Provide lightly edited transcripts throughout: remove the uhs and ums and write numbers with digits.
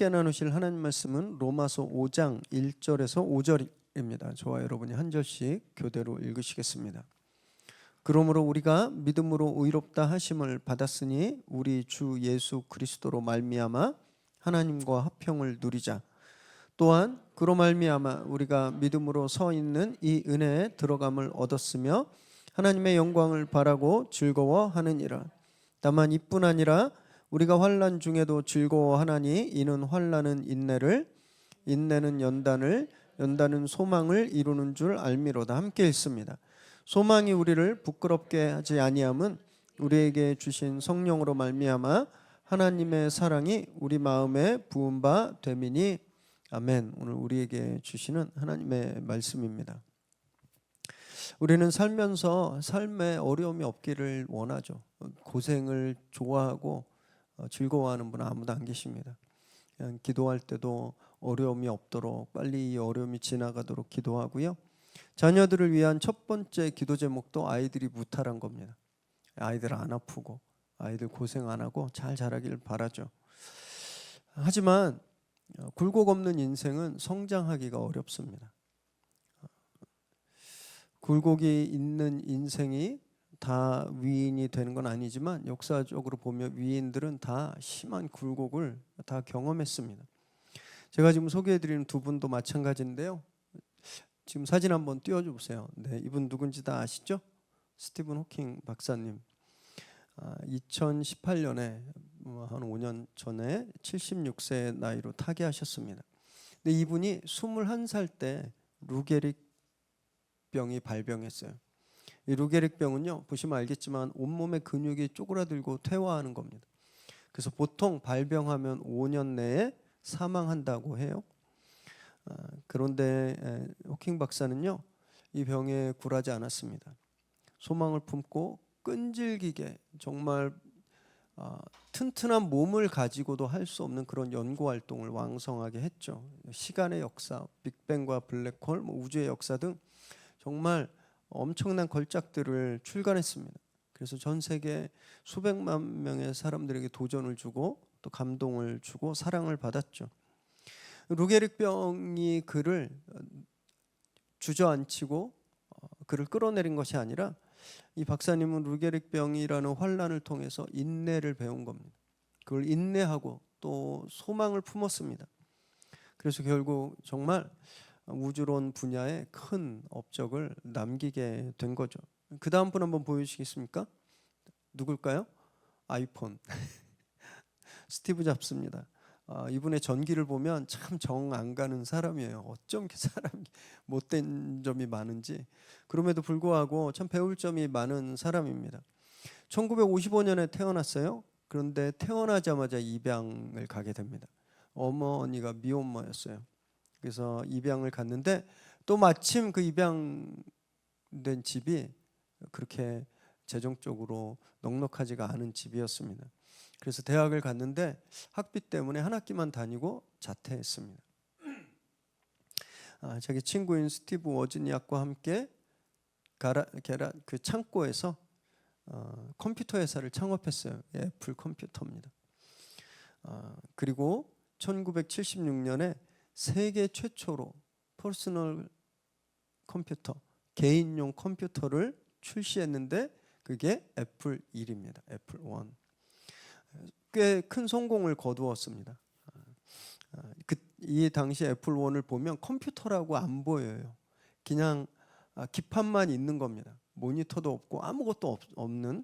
함께 나누실 하나님 말씀은 로마서 5장 1절에서 5절입니다. 저와 여러분이 한 절씩 교대로 읽으시겠습니다. 그러므로 우리가 믿음으로 의롭다 하심을 받았으니 우리 주 예수 그리스도로 말미암아 하나님과 화평을 누리자. 또한 그로 말미암아 우리가 믿음으로 서 있는 이 은혜에 들어감을 얻었으며 하나님의 영광을 바라고 즐거워하느니라. 다만 이뿐 아니라 우리가 환난 중에도 즐거워하나니 이는 환난은 인내를, 인내는 연단을, 연단은 소망을 이루는 줄 알미로다. 함께 읽습니다. 소망이 우리를 부끄럽게 하지 아니함은 우리에게 주신 성령으로 말미암아 하나님의 사랑이 우리 마음에 부은 바 됨이니 아멘. 오늘 우리에게 주시는 하나님의 말씀입니다. 우리는 살면서 삶에 어려움이 없기를 원하죠. 고생을 좋아하고 즐거워하는 분은 아무도 안 계십니다. 그냥 기도할 때도 어려움이 없도록 빨리 이 어려움이 지나가도록 기도하고요. 자녀들을 위한 첫 번째 기도 제목도 아이들이 무탈한 겁니다. 아이들 안 아프고 아이들 고생 안 하고 잘 자라길 바라죠. 하지만 굴곡 없는 인생은 성장하기가 어렵습니다. 굴곡이 있는 인생이 다 위인이 되는 건 아니지만 역사적으로 보면 위인들은 다 심한 굴곡을 다 경험했습니다. 제가 지금 소개해드리는 두 분도 마찬가지인데요. 지금 사진 한번 띄워주세요. 네, 이분 누군지 다 아시죠? 스티븐 호킹 박사님. 2018년에 한 5년 전에 76세 나이로 타계하셨습니다. 근데 이분이 21살 때 루게릭 병이 발병했어요. 이 루게릭 병은요, 보시면 알겠지만 온몸의 근육이 쪼그라들고 퇴화하는 겁니다. 그래서 보통 발병하면 5년 내에 사망한다고 해요. 그런데 호킹 박사는요, 이 병에 굴하지 않았습니다. 소망을 품고 끈질기게 정말 튼튼한 몸을 가지고도 할 수 없는 그런 연구 활동을 왕성하게 했죠. 시간의 역사, 빅뱅과 블랙홀, 우주의 역사 등 정말 엄청난 걸작들을 출간했습니다. 그래서 전 세계 수백만 명의 사람들에게 도전을 주고 또 감동을 주고 사랑을 받았죠. 루게릭병이 그를 주저앉히고 그를 끌어내린 것이 아니라 이 박사님은 루게릭병이라는 환난을 통해서 인내를 배운 겁니다. 그걸 인내하고 또 소망을 품었습니다. 그래서 결국 정말 우주론 분야에 큰 업적을 남기게 된 거죠. 그 다음 분 한번 보여주시겠습니까? 누굴까요? 아이폰. 스티브 잡스입니다. 이분의 전기를 보면 참 정 안 가는 사람이에요. 어쩜 이렇게 사람이 못된 점이 많은지. 그럼에도 불구하고 참 배울 점이 많은 사람입니다. 1955년에 태어났어요. 그런데 태어나자마자 입양을 가게 됩니다. 어머니가 미혼모였어요. 그래서 입양을 갔는데 또 마침 그 입양된 집이 그렇게 재정적으로 넉넉하지가 않은 집이었습니다. 그래서 대학을 갔는데 학비 때문에 한 학기만 다니고 자퇴했습니다. 자기 친구인 스티브 워즈니악과 함께 그 창고에서 컴퓨터 회사를 창업했어요. 애플 컴퓨터입니다. 그리고 1976년에 세계 최초로 퍼스널 컴퓨터, 개인용 컴퓨터를 출시했는데 그게 애플 1입니다. 애플 1. 꽤 큰 성공을 거두었습니다. 이 당시 애플 1을 보면 컴퓨터라고 안 보여요. 그냥 기판만 있는 겁니다. 모니터도 없고 아무것도 없는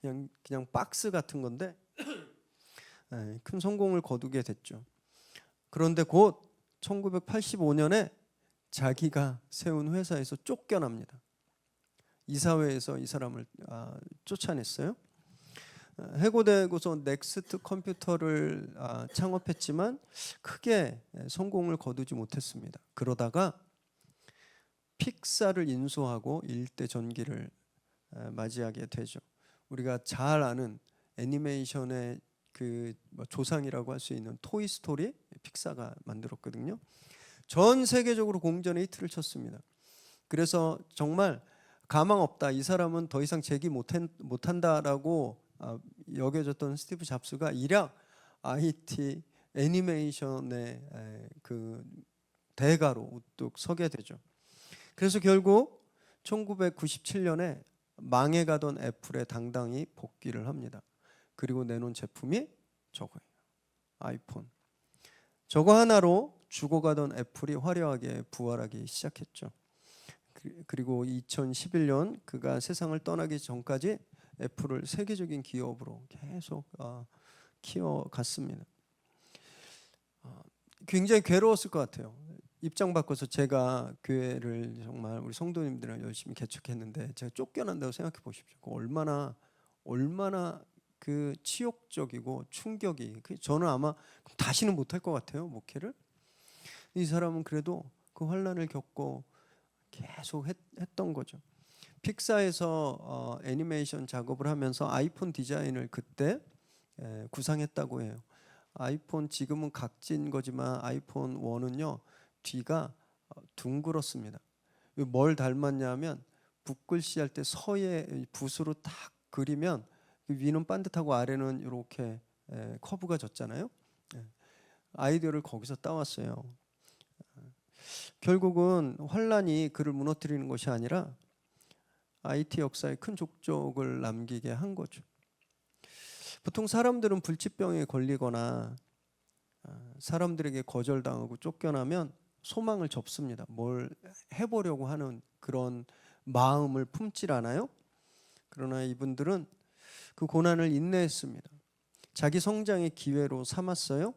그냥 박스 같은 건데 큰 성공을 거두게 됐죠. 그런데 곧 1985년에 자기가 세운 회사에서 쫓겨납니다. 이사회에서 이 사람을 쫓아냈어요. 해고되고서 넥스트 컴퓨터를 창업했지만 크게 성공을 거두지 못했습니다. 그러다가 픽사를 인수하고 일대 전기를 맞이하게 되죠. 우리가 잘 아는 애니메이션의 그 조상이라고 할 수 있는 토이스토리 픽사가 만들었거든요. 전 세계적으로 공전의 히트를 쳤습니다. 그래서 정말 가망 없다. 이 사람은 더 이상 재기 못한다라고 여겨졌던 스티브 잡스가 일약 IT 애니메이션의 그 대가로 우뚝 서게 되죠. 그래서 결국 1997년에 망해가던 애플에 당당히 복귀를 합니다. 그리고 내놓은 제품이 저거예요. 아이폰. 저거 하나로 죽어가던 애플이 화려하게 부활하기 시작했죠. 그리고 2011년 그가 세상을 떠나기 전까지 애플을 세계적인 기업으로 계속 키워갔습니다. 굉장히 괴로웠을 것 같아요. 입장 바꿔서 제가 교회를 정말 우리 성도님들이랑 열심히 개척했는데 제가 쫓겨난다고 생각해 보십시오. 얼마나 그 치욕적이고 충격이. 저는 아마 다시는 못할 것 같아요, 목회를. 이 사람은 그래도 그 환난을 겪고 계속 했던 거죠. 픽사에서 애니메이션 작업을 하면서 아이폰 디자인을 그때 구상했다고 해요. 아이폰 지금은 각진 거지만 아이폰 1은요 뒤가 둥그렇습니다. 뭘 닮았냐면 붓글씨 할 때 서예 붓으로 딱 그리면 위는 반듯하고 아래는 이렇게 커브가 졌잖아요. 아이디어를 거기서 따왔어요. 결국은 환란이 그를 무너뜨리는 것이 아니라 IT 역사에 큰 족적을 남기게 한 거죠. 보통 사람들은 불치병에 걸리거나 사람들에게 거절당하고 쫓겨나면 소망을 접습니다. 뭘 해보려고 하는 그런 마음을 품질 않아요. 그러나 이분들은 그 고난을 인내했습니다. 자기 성장의 기회로 삼았어요.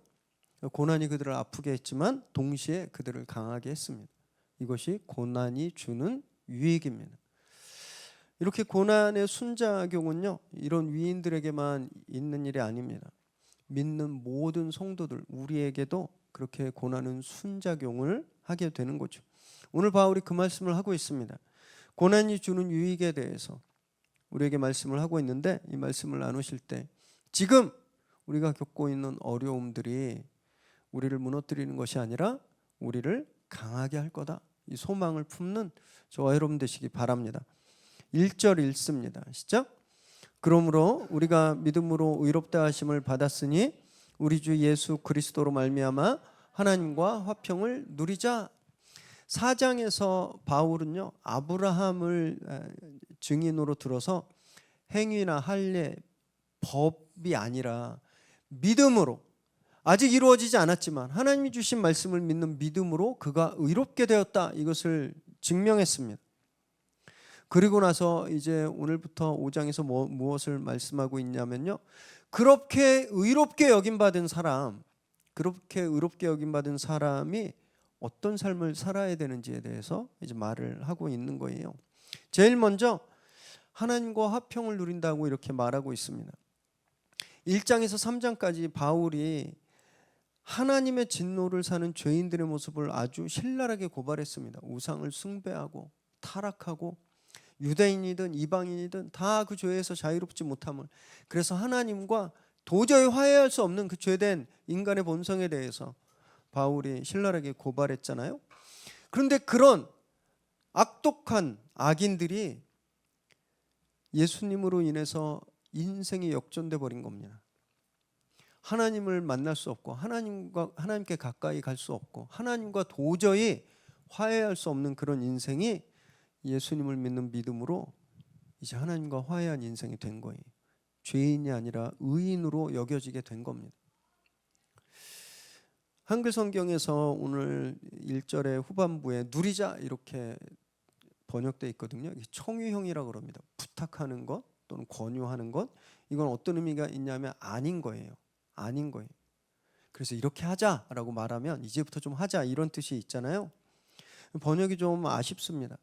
고난이 그들을 아프게 했지만 동시에 그들을 강하게 했습니다. 이것이 고난이 주는 유익입니다. 이렇게 고난의 순작용은요, 이런 위인들에게만 있는 일이 아닙니다. 믿는 모든 성도들, 우리에게도 그렇게 고난은 순작용을 하게 되는 거죠. 오늘 바울이 그 말씀을 하고 있습니다. 고난이 주는 유익에 대해서 우리에게 말씀을 하고 있는데, 이 말씀을 나누실 때 지금 우리가 겪고 있는 어려움들이 우리를 무너뜨리는 것이 아니라 우리를 강하게 할 거다. 이 소망을 품는 저와 여러분 되시기 바랍니다. 1절 읽습니다. 시작. 그러므로 우리가 믿음으로 의롭다 하심을 받았으니 우리 주 예수 그리스도로 말미암아 하나님과 화평을 누리자. 4장에서 바울은요 아브라함을 증인으로 들어서 행위나 할례, 법이 아니라 믿음으로, 아직 이루어지지 않았지만 하나님이 주신 말씀을 믿는 믿음으로 그가 의롭게 되었다, 이것을 증명했습니다. 그리고 나서 이제 오늘부터 5장에서 무엇을 말씀하고 있냐면요, 그렇게 의롭게 여김받은 사람이 어떤 삶을 살아야 되는지에 대해서 이제 말을 하고 있는 거예요. 제일 먼저 하나님과 화평을 누린다고 이렇게 말하고 있습니다. 1장에서 3장까지 바울이 하나님의 진노를 사는 죄인들의 모습을 아주 신랄하게 고발했습니다. 우상을 숭배하고 타락하고 유대인이든 이방인이든 다 그 죄에서 자유롭지 못함을, 그래서 하나님과 도저히 화해할 수 없는 그 죄된 인간의 본성에 대해서 바울이 신랄하게 고발했잖아요. 그런데 그런 악독한 악인들이 예수님으로 인해서 인생이 역전돼 버린 겁니다. 하나님을 만날 수 없고 하나님께 가까이 갈 수 없고 하나님과 도저히 화해할 수 없는 그런 인생이 예수님을 믿는 믿음으로 이제 하나님과 화해한 인생이 된 거예요. 죄인이 아니라 의인으로 여겨지게 된 겁니다. 한글 성경에서 오늘 1절의 후반부에 누리자 이렇게 번역되어 있거든요. 청유형이라고 그럽니다. 부탁하는 것 또는 권유하는 것. 이건 어떤 의미가 있냐면 아닌 거예요. 그래서 이렇게 하자라고 말하면 이제부터 좀 하자, 이런 뜻이 있잖아요. 번역이 좀 아쉽습니다.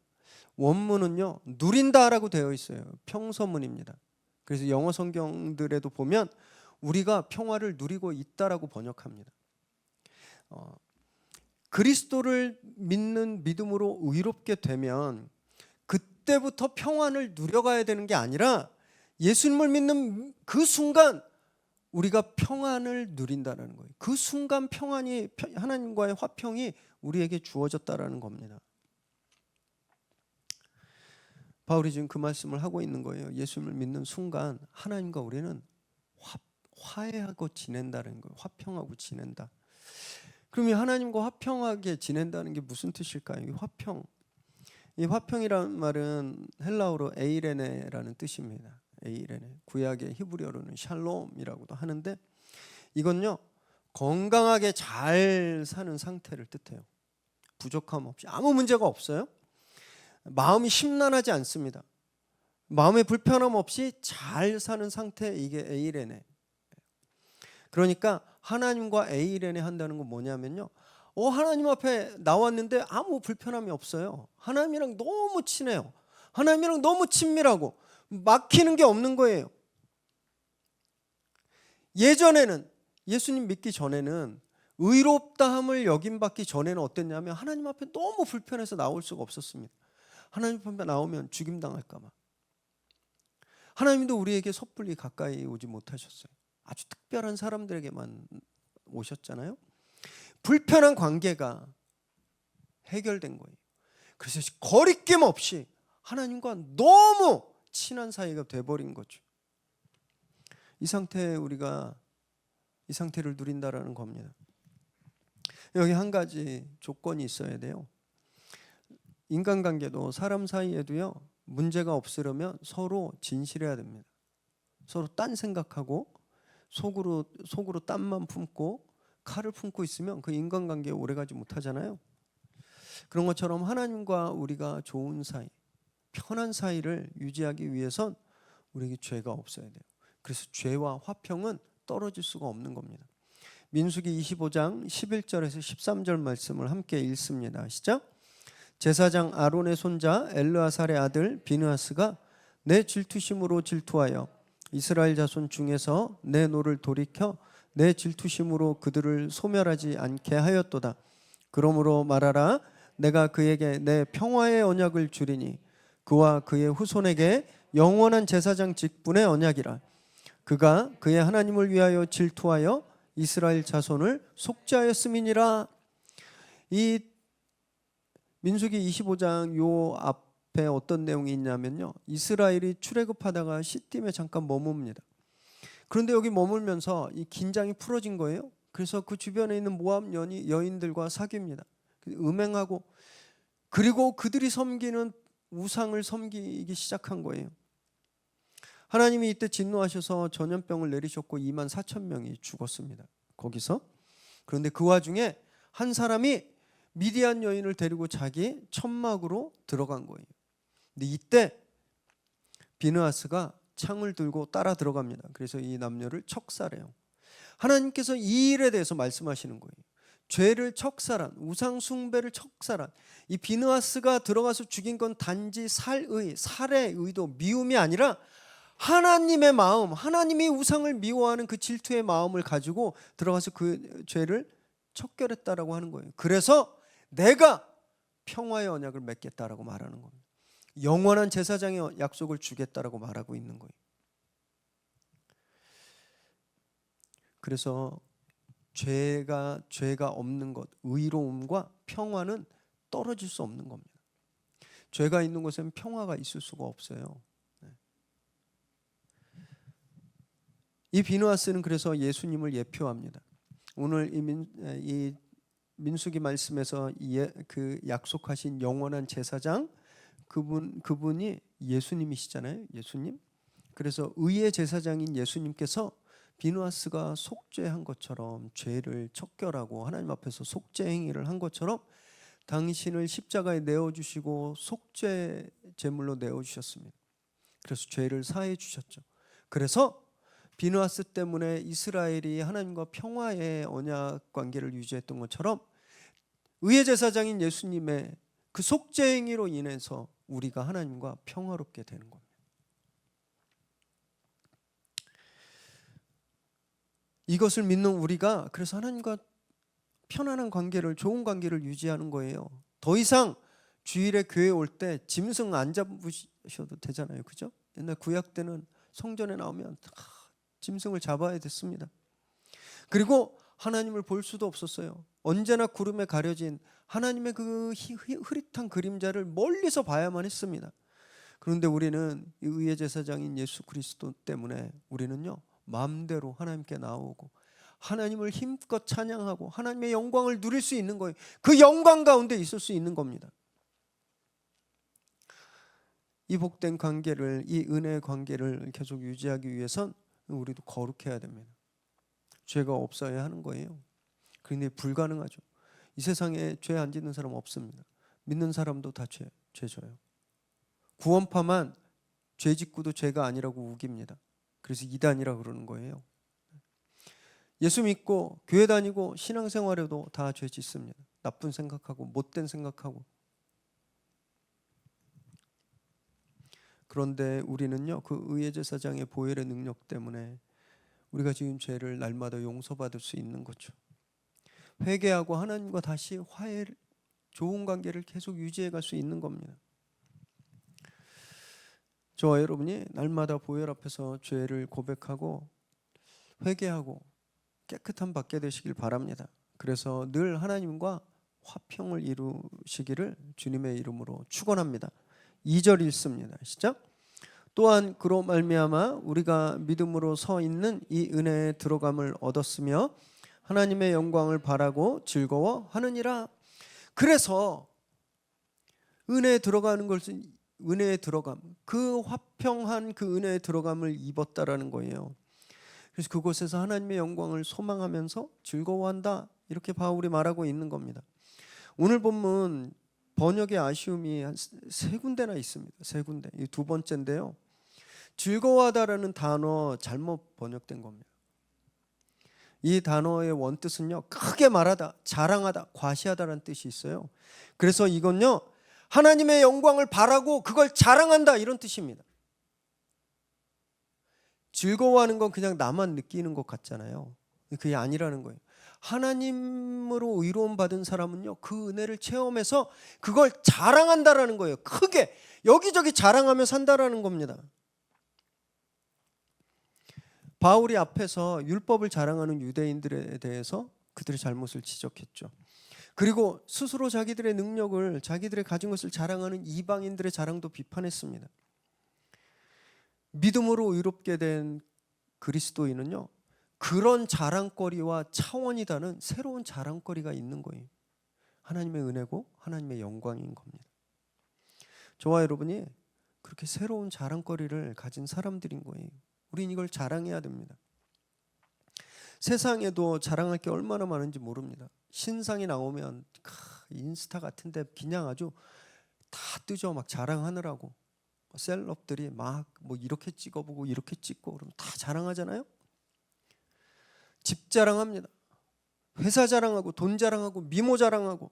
원문은요 누린다라고 되어 있어요. 평서문입니다. 그래서 영어 성경들에도 보면 우리가 평화를 누리고 있다라고 번역합니다. 그리스도를 믿는 믿음으로 의롭게 되면 그때부터 평안을 누려가야 되는 게 아니라 예수님을 믿는 그 순간 우리가 평안을 누린다는 거예요. 그 순간 평안이, 하나님과의 화평이 우리에게 주어졌다라는 겁니다. 바울이 지금 그 말씀을 하고 있는 거예요. 예수님을 믿는 순간 하나님과 우리는 화해하고 지낸다는 거예요. 화평하고 지낸다. 그러면 하나님과 화평하게 지낸다는 게 무슨 뜻일까요? 이 화평. 이 화평이라는 말은 헬라어로 에이레네라는 뜻입니다. 에이레네. 구약의 히브리어로는 샬롬이라고도 하는데 이건요 건강하게 잘 사는 상태를 뜻해요. 부족함 없이 아무 문제가 없어요. 마음이 심란하지 않습니다. 마음의 불편함 없이 잘 사는 상태, 이게 에이레네. 그러니까 하나님과 에이레네 한다는 건 뭐냐면요, 하나님 앞에 나왔는데 아무 불편함이 없어요. 하나님이랑 너무 친해요. 하나님이랑 너무 친밀하고 막히는 게 없는 거예요. 예전에는, 예수님 믿기 전에는, 의롭다함을 여김받기 전에는 어땠냐면 하나님 앞에 너무 불편해서 나올 수가 없었습니다. 하나님 앞에 나오면 죽임당할까 봐. 하나님도 우리에게 섣불리 가까이 오지 못하셨어요. 아주 특별한 사람들에게만 오셨잖아요. 불편한 관계가 해결된 거예요. 그래서 거리낌 없이 하나님과 너무 친한 사이가 돼버린 거죠. 이 상태에 우리가 이 상태를 누린다라는 겁니다. 여기 한 가지 조건이 있어야 돼요. 인간관계도 사람 사이에도요, 문제가 없으려면 서로 진실해야 됩니다. 서로 딴 생각하고 속으로 딴만 품고 칼을 품고 있으면 그 인간관계 오래가지 못하잖아요. 그런 것처럼 하나님과 우리가 좋은 사이, 편한 사이를 유지하기 위해선 우리에게 죄가 없어야 돼요. 그래서 죄와 화평은 떨어질 수가 없는 겁니다. 민수기 25장 11절에서 13절 말씀을 함께 읽습니다. 시작. 제사장 아론의 손자 엘르아살의 아들 비느하스가 내 질투심으로 질투하여 이스라엘 자손 중에서 내 노를 돌이켜 내 질투심으로 그들을 소멸하지 않게 하였도다. 그러므로 말하라. 내가 그에게 내 평화의 언약을 주리니 그와 그의 후손에게 영원한 제사장 직분의 언약이라. 그가 그의 하나님을 위하여 질투하여 이스라엘 자손을 속죄하였음이니라. 이 민수기 25장 요 앞에 어떤 내용이 있냐면요, 이스라엘이 출애굽하다가 시딤에 잠깐 머뭅니다. 그런데 여기 머물면서 이 긴장이 풀어진 거예요. 그래서 그 주변에 있는 모압 여인들과 사귀입니다. 음행하고, 그리고 그들이 섬기는 우상을 섬기기 시작한 거예요. 하나님이 이때 진노하셔서 전염병을 내리셨고 2만 4천 명이 죽었습니다. 거기서. 그런데 그 와중에 한 사람이 미디안 여인을 데리고 자기 천막으로 들어간 거예요. 근데 이때 비느하스가 창을 들고 따라 들어갑니다. 그래서 이 남녀를 척살해요. 하나님께서 이 일에 대해서 말씀하시는 거예요. 죄를 척살한, 우상 숭배를 척살한 이 비느하스가 들어가서 죽인 건 단지 살의 의도, 미움이 아니라 하나님의 마음, 하나님이 우상을 미워하는 그 질투의 마음을 가지고 들어가서 그 죄를 척결했다라고 하는 거예요. 그래서 내가 평화의 언약을 맺겠다라고 말하는 겁니다. 영원한 제사장의 약속을 주겠다라고 말하고 있는 거예요. 그래서 죄가 없는 것, 의로움과 평화는 떨어질 수 없는 겁니다. 죄가 있는 곳에는 평화가 있을 수가 없어요. 이 비느하스는 그래서 예수님을 예표합니다. 오늘 이 민수기 말씀에서 그 약속하신 영원한 제사장, 그분이 예수님이시잖아요. 예수님. 그래서 의의 제사장인 예수님께서 비느하스가 속죄한 것처럼, 죄를 척결하고 하나님 앞에서 속죄 행위를 한 것처럼 당신을 십자가에 내어주시고 속죄 제물로 내어주셨습니다. 그래서 죄를 사해 주셨죠. 그래서 비느하스 때문에 이스라엘이 하나님과 평화의 언약 관계를 유지했던 것처럼 의의 제사장인 예수님의 그 속죄 행위로 인해서 우리가 하나님과 평화롭게 되는 겁니다. 이것을 믿는 우리가 그래서 하나님과 편안한 관계를, 좋은 관계를 유지하는 거예요. 더 이상 주일에 교회 올 때 짐승 안 잡으셔도 되잖아요. 그죠? 옛날 구약 때는 성전에 나오면 짐승을 잡아야 됐습니다. 그리고 하나님을 볼 수도 없었어요. 언제나 구름에 가려진 하나님의 그 흐릿한 그림자를 멀리서 봐야만 했습니다. 그런데 우리는 의의 제사장인 예수 그리스도 때문에 우리는요, 마음대로 하나님께 나오고 하나님을 힘껏 찬양하고 하나님의 영광을 누릴 수 있는 거예요. 그 영광 가운데 있을 수 있는 겁니다. 이 복된 관계를, 이 은혜의 관계를 계속 유지하기 위해선 우리도 거룩해야 됩니다. 죄가 없어야 하는 거예요. 그런데 불가능하죠. 이 세상에 죄 안 짓는 사람 없습니다. 믿는 사람도 다 죄져요. 구원파만 죄 짓고도 죄가 아니라고 우깁니다. 그래서 이단이라 그러는 거예요. 예수 믿고 교회 다니고 신앙생활에도 다 죄 짓습니다. 나쁜 생각하고 못된 생각하고. 그런데 우리는요, 그 의의 제사장의 보혈의 능력 때문에 우리가 지은 죄를 날마다 용서받을 수 있는 거죠. 회개하고 하나님과 다시 좋은 관계를 계속 유지해 갈 수 있는 겁니다. 저와 여러분이 날마다 보혈 앞에서 죄를 고백하고 회개하고 깨끗함 받게 되시길 바랍니다. 그래서 늘 하나님과 화평을 이루시기를 주님의 이름으로 축원합니다. 2절 읽습니다. 시작. 또한 그로 말미암아 우리가 믿음으로 서 있는 이 은혜에 들어감을 얻었으며 하나님의 영광을 바라고 즐거워하느니라. 그래서 은혜에 들어가는 것은 은혜에 들어감, 그 화평한 그 은혜에 들어감을 입었다라는 거예요. 그래서 그곳에서 하나님의 영광을 소망하면서 즐거워한다, 이렇게 바울이 말하고 있는 겁니다. 오늘 본문 번역의 아쉬움이 한 세 군데나 있습니다. 세 군데. 이 두 번째인데요, 즐거워하다라는 단어 잘못 번역된 겁니다. 이 단어의 원뜻은요, 크게 말하다, 자랑하다, 과시하다라는 뜻이 있어요. 그래서 이건요, 하나님의 영광을 바라고 그걸 자랑한다, 이런 뜻입니다. 즐거워하는 건 그냥 나만 느끼는 것 같잖아요. 그게 아니라는 거예요. 하나님으로 의로움 받은 사람은요, 그 은혜를 체험해서 그걸 자랑한다라는 거예요. 크게 여기저기 자랑하며 산다라는 겁니다. 바울이 앞에서 율법을 자랑하는 유대인들에 대해서 그들의 잘못을 지적했죠. 그리고 스스로 자기들의 능력을, 자기들의 가진 것을 자랑하는 이방인들의 자랑도 비판했습니다. 믿음으로 의롭게 된 그리스도인은요, 그런 자랑거리와 차원이 다른 새로운 자랑거리가 있는 거예요. 하나님의 은혜고 하나님의 영광인 겁니다. 저와 여러분이 그렇게 새로운 자랑거리를 가진 사람들인 거예요. 우린 이걸 자랑해야 됩니다. 세상에도 자랑할 게 얼마나 많은지 모릅니다. 신상이 나오면 인스타 같은데 그냥 아주 다 뜨죠. 막 자랑하느라고. 셀럽들이 막 뭐 이렇게 찍어보고 이렇게 찍고 그러면 다 자랑하잖아요. 집 자랑합니다. 회사 자랑하고 돈 자랑하고 미모 자랑하고.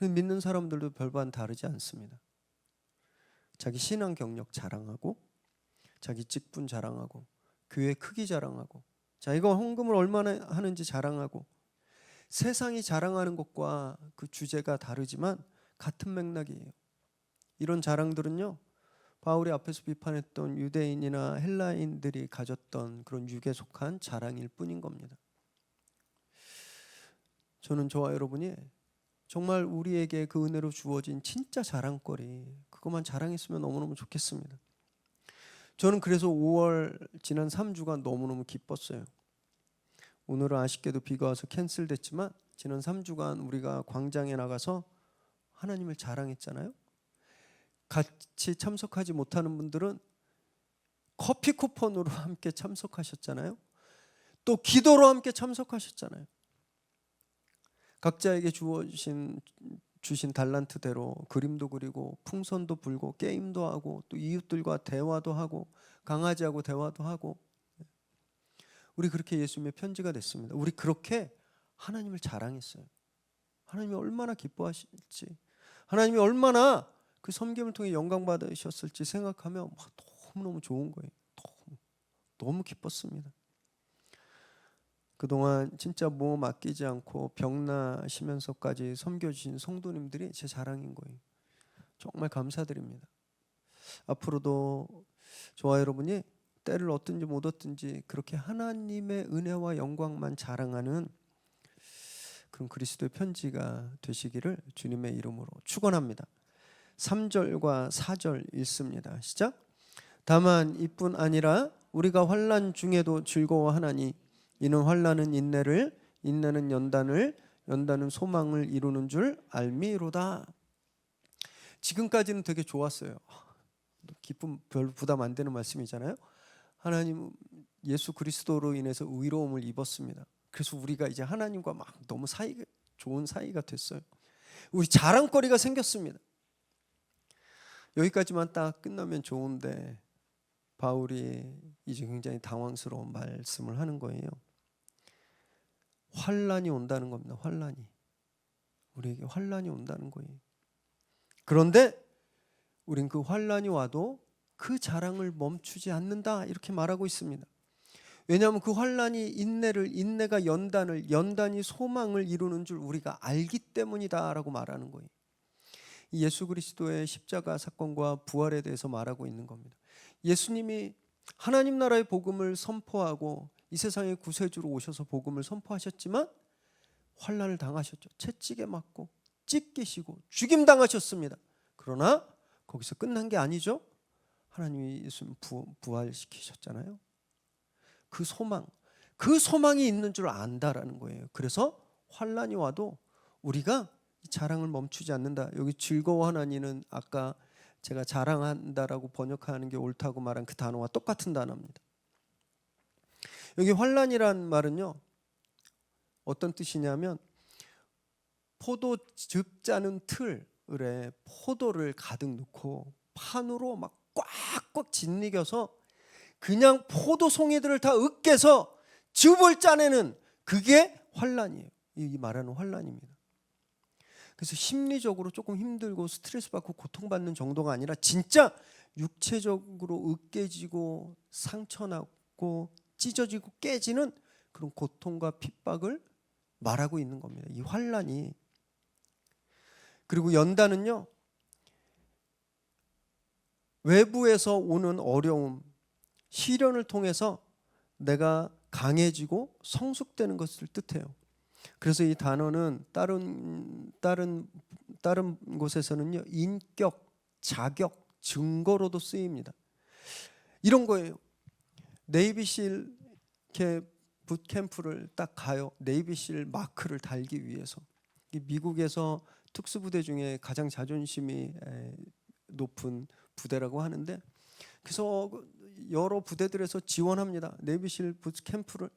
믿는 사람들도 별반 다르지 않습니다. 자기 신앙 경력 자랑하고, 자기 직분 자랑하고, 교회 크기 자랑하고, 자, 이거 헌금을 얼마나 하는지 자랑하고. 세상이 자랑하는 것과 그 주제가 다르지만 같은 맥락이에요. 이런 자랑들은요, 바울이 앞에서 비판했던 유대인이나 헬라인들이 가졌던 그런 육에 속한 자랑일 뿐인 겁니다. 저는 저와 여러분이 정말 우리에게 그 은혜로 주어진 진짜 자랑거리, 그것만 자랑했으면 너무너무 좋겠습니다. 저는 그래서 5월 지난 3주간 너무너무 기뻤어요. 오늘은 아쉽게도 비가 와서 캔슬됐지만 지난 3주간 우리가 광장에 나가서 하나님을 자랑했잖아요. 같이 참석하지 못하는 분들은 커피 쿠폰으로 함께 참석하셨잖아요. 또 기도로 함께 참석하셨잖아요. 각자에게 주신 달란트대로 그림도 그리고 풍선도 불고 게임도 하고 또 이웃들과 대화도 하고 강아지하고 대화도 하고, 우리 그렇게 예수님의 편지가 됐습니다. 우리 그렇게 하나님을 자랑했어요. 하나님이 얼마나 기뻐하실지, 하나님이 얼마나 그 섬김을 통해 영광 받으셨을지 생각하면 너무너무 좋은 거예요. 너무 기뻤습니다. 그동안 진짜 모험 아끼지 않고 병나시면서까지 섬겨주신 성도님들이 제 자랑인 거예요. 정말 감사드립니다. 앞으로도 저와 여러분이 때를 얻든지 못 얻든지 그렇게 하나님의 은혜와 영광만 자랑하는 그런 그리스도의 편지가 되시기를 주님의 이름으로 축원합니다. 3절과 4절 읽습니다. 시작. 다만 이뿐 아니라 우리가 환난 중에도 즐거워하나니 이는 환난은 인내를, 인내는 연단을, 연단은 소망을 이루는 줄 알미로다. 지금까지는 되게 좋았어요. 기쁨 별로 부담 안 되는 말씀이잖아요. 하나님 예수 그리스도로 인해서 의로움을 입었습니다. 그래서 우리가 이제 하나님과 막 너무 좋은 사이가 됐어요. 우리 자랑거리가 생겼습니다. 여기까지만 딱 끝나면 좋은데 바울이 이제 굉장히 당황스러운 말씀을 하는 거예요. 환난이 온다는 겁니다. 환난이. 우리에게 환난이 온다는 거예요. 그런데 우린 그 환난이 와도 그 자랑을 멈추지 않는다 이렇게 말하고 있습니다. 왜냐하면 그 환난이 인내가 연단을, 연단이 소망을 이루는 줄 우리가 알기 때문이다라고 말하는 거예요. 예수 그리스도의 십자가 사건과 부활에 대해서 말하고 있는 겁니다. 예수님이 하나님 나라의 복음을 선포하고 이 세상의 구세주로 오셔서 복음을 선포하셨지만 환난을 당하셨죠. 채찍에 맞고 찢기시고 죽임 당하셨습니다. 그러나 거기서 끝난 게 아니죠. 하나님이 예수님 부활시키셨잖아요. 그 소망이 있는 줄 안다라는 거예요. 그래서 환난이 와도 우리가 자랑을 멈추지 않는다. 여기 즐거워하나니는 아까 제가 자랑한다라고 번역하는 게 옳다고 말한 그 단어와 똑같은 단어입니다. 여기 환난이란 말은요, 어떤 뜻이냐면 포도즙 짜는 틀에 포도를 가득 넣고 판으로 막 꽉꽉 짓이겨서 그냥 포도 송이들을 다 으깨서 즙을 짜내는 그게 환난이에요. 이 말하는 환난입니다. 그래서 심리적으로 조금 힘들고 스트레스 받고 고통받는 정도가 아니라 진짜 육체적으로 으깨지고 상처나고 찢어지고 깨지는 그런 고통과 핍박을 말하고 있는 겁니다. 이 환난이. 그리고 연단은요, 외부에서 오는 어려움, 시련을 통해서 내가 강해지고 성숙되는 것을 뜻해요. 그래서 이 단어는 다른 곳에서는요, 인격, 자격, 증거로도 쓰입니다. 이런 거예요. 네이비실 붓캠프를 딱 가요. 네이비실 마크를 달기 위해서. 미국에서 특수부대 중에 가장 자존심이 높은 부대라고 하는데, 그래서 여러 부대들에서 지원합니다. 네이비실 붓캠프를.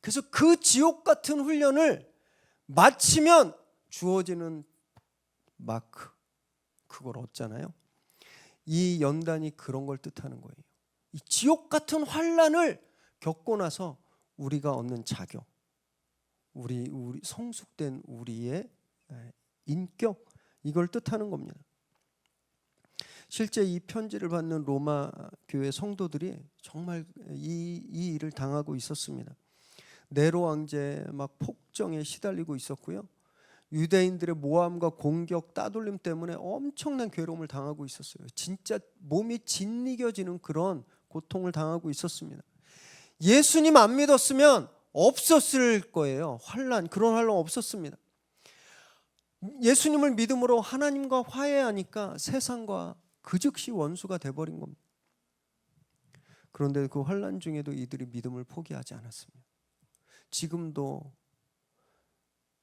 그래서 그 지옥 같은 훈련을 마치면 주어지는 마크, 그걸 얻잖아요. 이 연단이 그런 걸 뜻하는 거예요. 이 지옥 같은 환난을 겪고 나서 우리가 얻는 자격, 우리 성숙된 우리의 인격, 이걸 뜻하는 겁니다. 실제 이 편지를 받는 로마 교회 성도들이 정말 이 일을 당하고 있었습니다. 네로 왕제 막 폭정에 시달리고 있었고요. 유대인들의 모함과 공격, 따돌림 때문에 엄청난 괴로움을 당하고 있었어요. 진짜 몸이 짓이겨지는 그런 고통을 당하고 있었습니다. 예수님 안 믿었으면 없었을 거예요. 그런 환난 없었습니다. 예수님을 믿음으로 하나님과 화해하니까 세상과 그 즉시 원수가 돼버린 겁니다. 그런데 그 환난 중에도 이들이 믿음을 포기하지 않았습니다. 지금도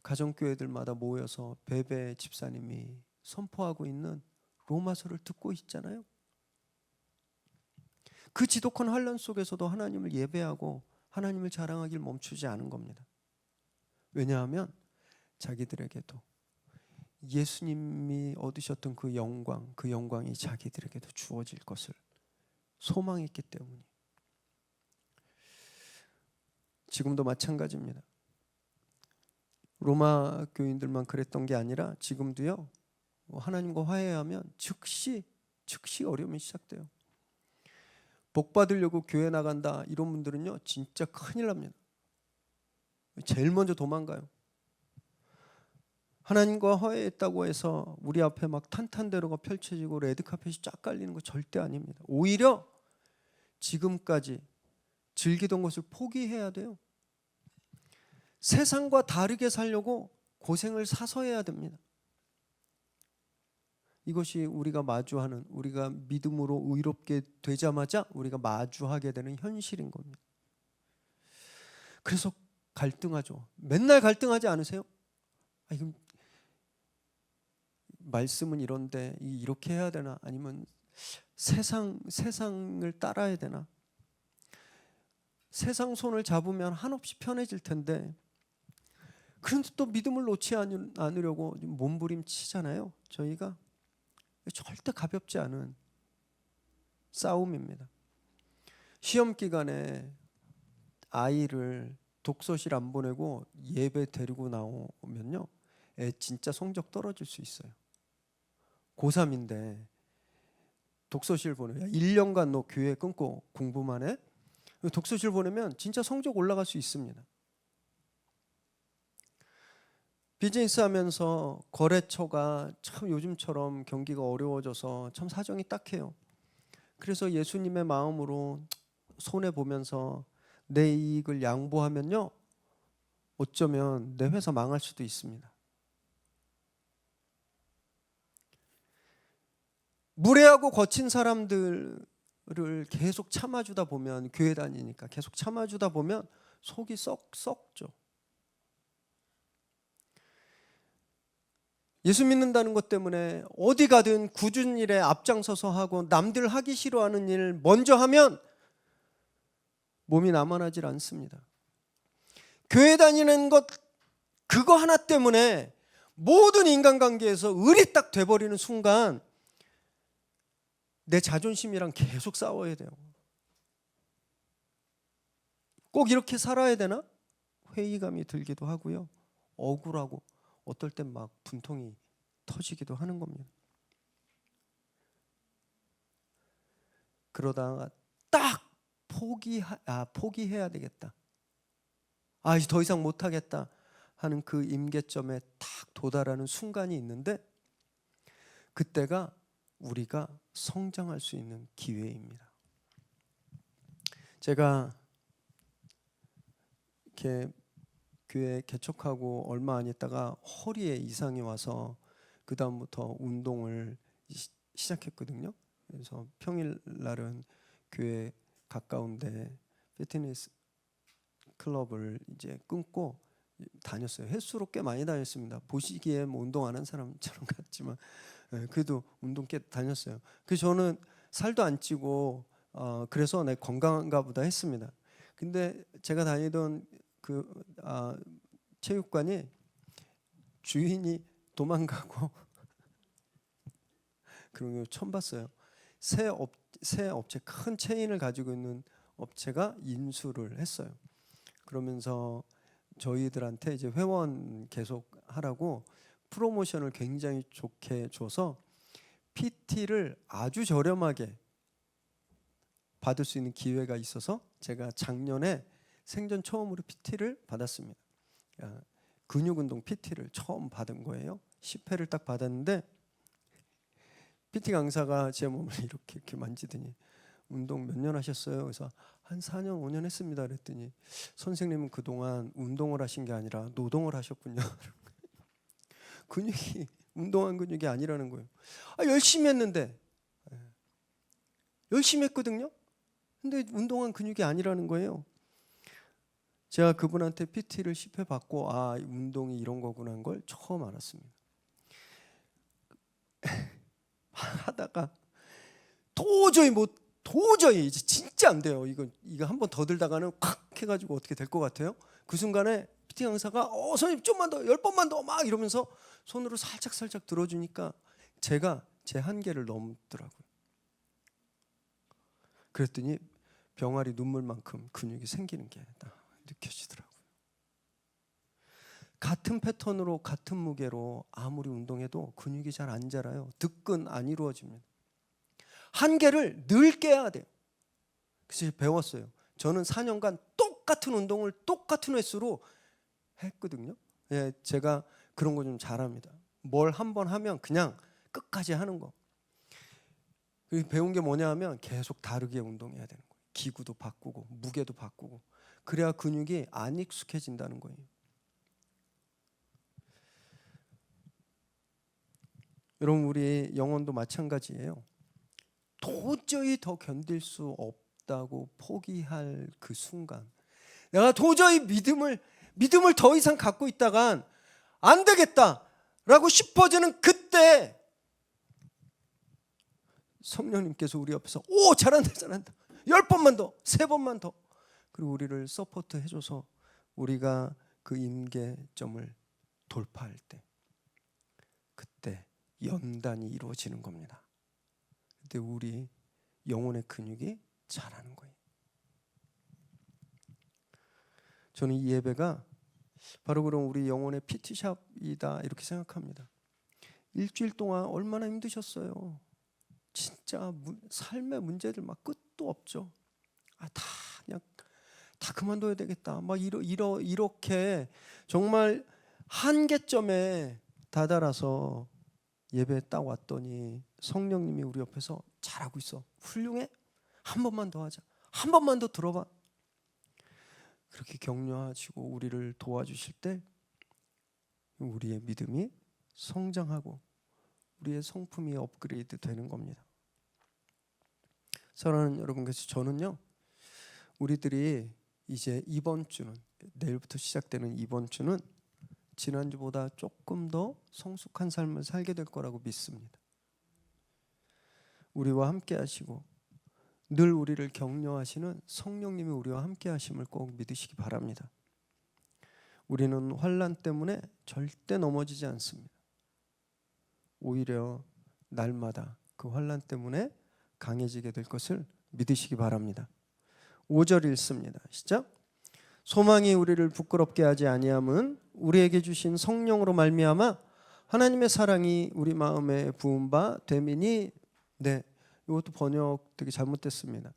가정교회들마다 모여서 베베 집사님이 선포하고 있는 로마서를 듣고 있잖아요. 그 지독한 환난 속에서도 하나님을 예배하고 하나님을 자랑하길 멈추지 않은 겁니다. 왜냐하면 자기들에게도 예수님이 얻으셨던 그 영광이 자기들에게도 주어질 것을 소망했기 때문이에요. 지금도 마찬가지입니다. 로마 교인들만 그랬던 게 아니라 지금도요, 하나님과 화해하면 즉시 어려움이 시작돼요. 복 받으려고 교회 나간다 이런 분들은요, 진짜 큰일 납니다. 제일 먼저 도망가요. 하나님과 화해했다고 해서 우리 앞에 막 탄탄대로가 펼쳐지고 레드카펫이 쫙 깔리는 거 절대 아닙니다. 오히려 지금까지 즐기던 것을 포기해야 돼요. 세상과 다르게 살려고 고생을 사서 해야 됩니다. 이것이 우리가 마주하는, 우리가 믿음으로 의롭게 되자마자 우리가 마주하게 되는 현실인 겁니다. 그래서 갈등하죠. 맨날 갈등하지 않으세요? 이건 말씀은 이런데 이렇게 해야 되나? 아니면 세상을 따라야 되나? 세상 손을 잡으면 한없이 편해질 텐데, 그런데 또 믿음을 놓지 않으려고 몸부림치잖아요. 저희가 절대 가볍지 않은 싸움입니다. 시험 기간에 아이를 독서실 안 보내고 예배 데리고 나오면요, 애 진짜 성적 떨어질 수 있어요. 고3인데 독서실 보내면 1년간 너 교회 끊고 공부만 해? 독서실 보내면 진짜 성적 올라갈 수 있습니다. 비즈니스 하면서 거래처가 참 요즘처럼 경기가 어려워져서 참 사정이 딱해요. 그래서 예수님의 마음으로 손해보면서 내 이익을 양보하면요, 어쩌면 내 회사 망할 수도 있습니다. 무례하고 거친 사람들을 계속 참아주다 보면, 교회 다니니까 계속 참아주다 보면 속이 썩죠. 예수 믿는다는 것 때문에 어디 가든 굳은 일에 앞장서서 하고 남들 하기 싫어하는 일 먼저 하면 몸이 남아나질 않습니다. 교회 다니는 것 그거 하나 때문에 모든 인간관계에서 을이 딱 돼버리는 순간 내 자존심이랑 계속 싸워야 돼요. 꼭 이렇게 살아야 되나? 회의감이 들기도 하고요. 억울하고 어떨 땐 막 분통이 터지기도 하는 겁니다. 그러다가 딱 포기해야 되겠다. 이제 더 이상 못하겠다 하는 그 임계점에 딱 도달하는 순간이 있는데, 그때가 우리가 성장할 수 있는 기회입니다. 제가 이렇게 교회 개척하고 얼마 안 있다가 허리에 이상이 와서 그 다음부터 운동을 시작했거든요. 그래서 평일날은 교회 가까운데 피트니스 클럽을 이제 끊고 다녔어요. 횟수로 꽤 많이 다녔습니다. 보시기에 뭐 운동하는 사람처럼 같지만 그래도 운동 꽤 다녔어요. 그래서 저는 살도 안 찌고 그래서 내 건강한가 보다 했습니다. 근데 제가 다니던 그 체육관이 주인이 도망가고 그런 거 처음 봤어요. 새 업체, 큰 체인을 가지고 있는 업체가 인수를 했어요. 그러면서 저희들한테 이제 회원 계속 하라고 프로모션을 굉장히 좋게 줘서 PT를 아주 저렴하게 받을 수 있는 기회가 있어서 제가 작년에 생전 처음으로 PT를 받았습니다. 근육운동 PT를 처음 받은 거예요. 10회를 딱 받았는데 PT 강사가 제 몸을 이렇게 만지더니 운동 몇 년 하셨어요? 그래서 한 4년 5년 했습니다. 그랬더니 선생님은 그동안 운동을 하신 게 아니라 노동을 하셨군요. 근육이 운동한 근육이 아니라는 거예요. 열심히 했는데, 열심히 했거든요. 근데 운동한 근육이 아니라는 거예요. 제가 그분한테 PT를 10회 받고 운동이 이런 거구나 한 걸 처음 알았습니다. 하다가 도저히 이제 진짜 안 돼요. 이거 한 번 더 들다가는 콱 해가지고 어떻게 될 것 같아요? 그 순간에 PT 강사가 선생님 좀만 더 10번만 더 막 이러면서 손으로 살짝 들어주니까 제가 제 한계를 넘더라고요. 그랬더니 병아리 눈물만큼 근육이 생기는 게 딱 느껴지더라고요. 같은 패턴으로 같은 무게로 아무리 운동해도 근육이 잘 안 자라요. 득근 안 이루어집니다. 한계를 늘 깨야 돼요. 그래서 배웠어요. 저는 4년간 똑같은 운동을 똑같은 횟수로 했거든요. 제가 그런 거 좀 잘합니다. 뭘 한번 하면 그냥 끝까지 하는 거. 배운 게 뭐냐 하면 계속 다르게 운동해야 되는 거예요. 기구도 바꾸고 무게도 바꾸고 그래야 근육이 안 익숙해진다는 거예요. 여러분 우리 영혼도 마찬가지예요. 도저히 더 견딜 수 없다고 포기할 그 순간, 내가 도저히 믿음을 더 이상 갖고 있다간 안 되겠다라고 싶어지는 그때 성령님께서 우리 옆에서 오 잘한다 10번만 더 3번만 더, 그리고 우리를 서포트 해줘서 우리가 그 임계점을 돌파할 때, 그때 연단이 이루어지는 겁니다. 그때 우리 영혼의 근육이 자라는 거예요. 저는 이 예배가 바로 그런 우리 영혼의 PT샵이다 이렇게 생각합니다. 일주일 동안 얼마나 힘드셨어요. 진짜 삶의 문제들 막 끝도 없죠. 다 그냥 다 그만둬야 되겠다. 막 이렇게 정말 한계점에 다다라서 예배에 딱 왔더니 성령님이 우리 옆에서 잘하고 있어. 훌륭해. 한 번만 더 하자. 한 번만 더 들어봐. 그렇게 격려하시고 우리를 도와주실 때 우리의 믿음이 성장하고 우리의 성품이 업그레이드 되는 겁니다. 사랑하는 여러분께서, 저는요 우리들이 이제 이번 주는, 내일부터 시작되는 이번 주는 지난주보다 조금 더 성숙한 삶을 살게 될 거라고 믿습니다. 우리와 함께 하시고 늘 우리를 격려하시는 성령님이 우리와 함께 하심을 꼭 믿으시기 바랍니다. 우리는 환난 때문에 절대 넘어지지 않습니다. 오히려 날마다 그 환난 때문에 강해지게 될 것을 믿으시기 바랍니다. 5절 읽습니다. 시작. 소망이 우리를 부끄럽게 하지 아니함은 우리에게 주신 성령으로 말미암아 하나님의 사랑이 우리 마음에 부은 바 됨이니. 네, 이것도 번역 되게 잘못됐습니다.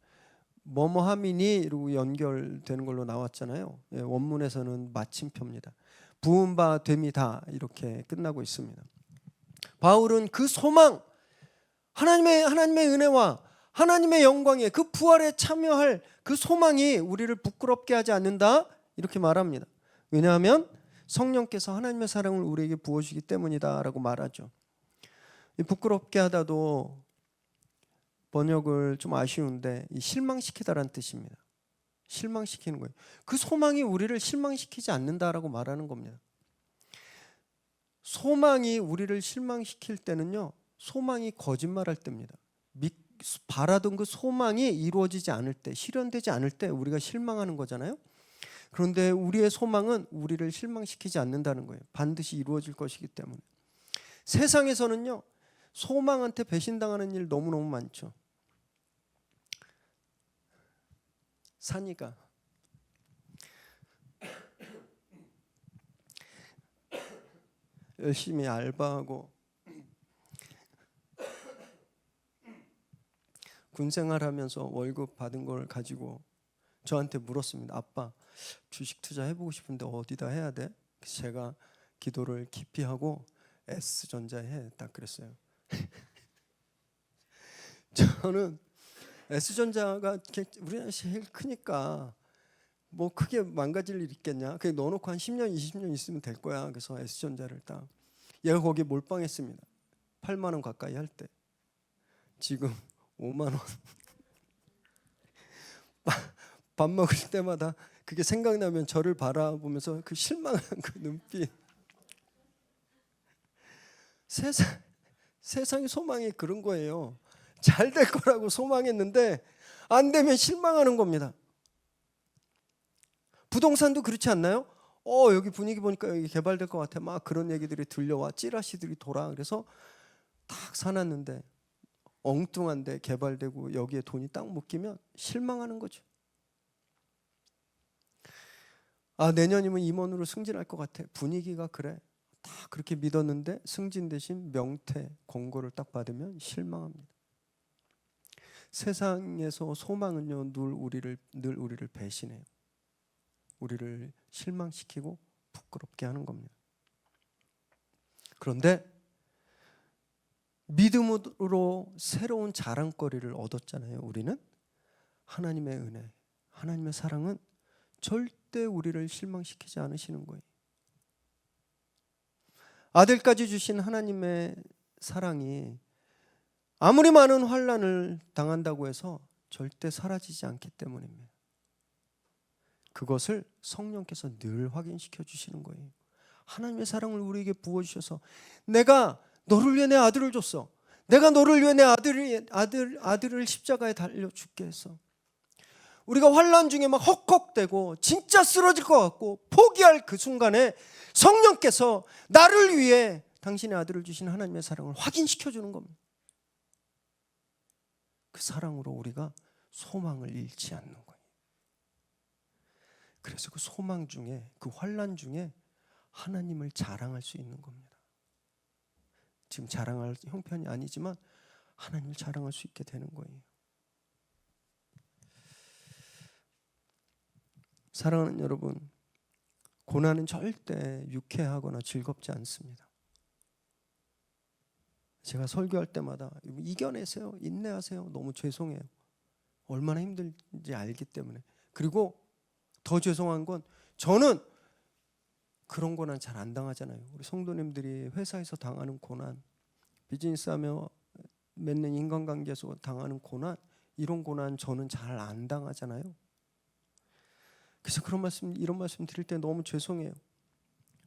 뭐뭐함이니 이러고 연결되는 걸로 나왔잖아요. 원문에서는 마침표입니다. 부은 바 됨이다 이렇게 끝나고 있습니다. 바울은 그 소망, 하나님의 은혜와 하나님의 영광에 그 부활에 참여할 그 소망이 우리를 부끄럽게 하지 않는다 이렇게 말합니다. 왜냐하면 성령께서 하나님의 사랑을 우리에게 부어주기 때문이다 라고 말하죠. 부끄럽게 하다도 번역을 좀 아쉬운데 실망시키다라는 뜻입니다. 실망시키는 거예요. 그 소망이 우리를 실망시키지 않는다라고 말하는 겁니다. 소망이 우리를 실망시킬 때는요, 소망이 거짓말할 때입니다. 바라던 그 소망이 이루어지지 않을 때, 실현되지 않을 때 우리가 실망하는 거잖아요. 그런데 우리의 소망은 우리를 실망시키지 않는다는 거예요. 반드시 이루어질 것이기 때문에. 세상에서는요, 소망한테 배신당하는 일 너무너무 많죠. 산이가 열심히 알바하고 군생활하면서 월급 받은 걸 가지고 저한테 물었습니다. 아빠, 주식 투자해보고 싶은데 어디다 해야 돼? 제가 기도를 깊이 하고 S전자에 해, 딱 그랬어요. 저는 S전자가 우리나라 제일 크니까 뭐 크게 망가질 일 있겠냐, 그냥 넣어놓고 한 10년 20년 있으면 될 거야. 그래서 S전자를 딱, 얘가 거기에 몰빵했습니다. 8만 원 가까이 할 때. 지금 5만 원. 밥 먹을 때마다 그게 생각나면 저를 바라보면서 그 실망한 그 눈빛. 세상의 소망이 그런 거예요. 잘 될 거라고 소망했는데 안 되면 실망하는 겁니다. 부동산도 그렇지 않나요? 여기 분위기 보니까 여기 개발될 것 같아. 막 그런 얘기들이 들려와. 찌라시들이 돌아. 그래서 딱 사놨는데 엉뚱한데 개발되고 여기에 돈이 딱 묶이면 실망하는 거죠. 내년이면 임원으로 승진할 것 같아. 분위기가 그래. 다 그렇게 믿었는데 승진 대신 명퇴 공고를 딱 받으면 실망합니다. 세상에서 소망은요, 늘 우리를 배신해요. 우리를 실망시키고 부끄럽게 하는 겁니다. 그런데 믿음으로 새로운 자랑거리를 얻었잖아요. 우리는 하나님의 은혜, 하나님의 사랑은 절대 우리를 실망시키지 않으시는 거예요. 아들까지 주신 하나님의 사랑이 아무리 많은 환난을 당한다고 해서 절대 사라지지 않기 때문입니다. 그것을 성령께서 늘 확인시켜 주시는 거예요. 하나님의 사랑을 우리에게 부어주셔서 내가 너를 위해 내 아들을 줬어. 내가 너를 위해 내 아들을 십자가에 달려 죽게 했어. 우리가 환난 중에 막 헉헉대고 진짜 쓰러질 것 같고 포기할 그 순간에 성령께서 나를 위해 당신의 아들을 주신 하나님의 사랑을 확인시켜 주는 겁니다. 그 사랑으로 우리가 소망을 잃지 않는 거예요. 그래서 그 소망 중에, 그 환난 중에 하나님을 자랑할 수 있는 겁니다. 지금 자랑할 형편이 아니지만 하나님을 자랑할 수 있게 되는 거예요. 사랑하는 여러분, 고난은 절대 유쾌하거나 즐겁지 않습니다. 제가 설교할 때마다 이겨내세요, 인내하세요, 너무 죄송해요. 얼마나 힘들지 알기 때문에. 그리고 더 죄송한 건 저는 그런 고난 잘 안 당하잖아요. 우리 성도님들이 회사에서 당하는 고난, 비즈니스하며 맺는 인간관계에서 당하는 고난, 이런 고난 저는 잘 안 당하잖아요. 그래서 이런 말씀 드릴 때 너무 죄송해요.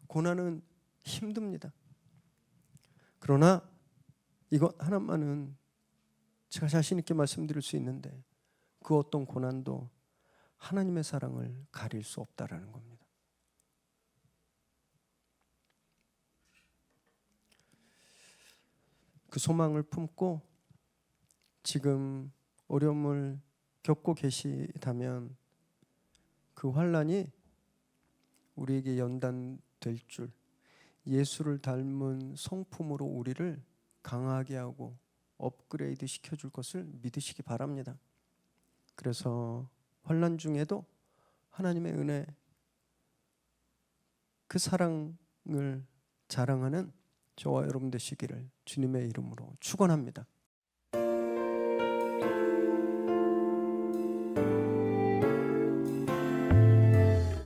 고난은 힘듭니다. 그러나 이것 하나만은 제가 자신 있게 말씀드릴 수 있는데, 그 어떤 고난도 하나님의 사랑을 가릴 수 없다라는 겁니다. 그 소망을 품고 지금 어려움을 겪고 계시다면 그 환난이 우리에게 연단될 줄, 예수를 닮은 성품으로 우리를 강하게 하고 업그레이드 시켜줄 것을 믿으시기 바랍니다. 그래서 환난 중에도 하나님의 은혜, 그 사랑을 자랑하는 저와 여러분 되시기를 주님의 이름으로 축원합니다.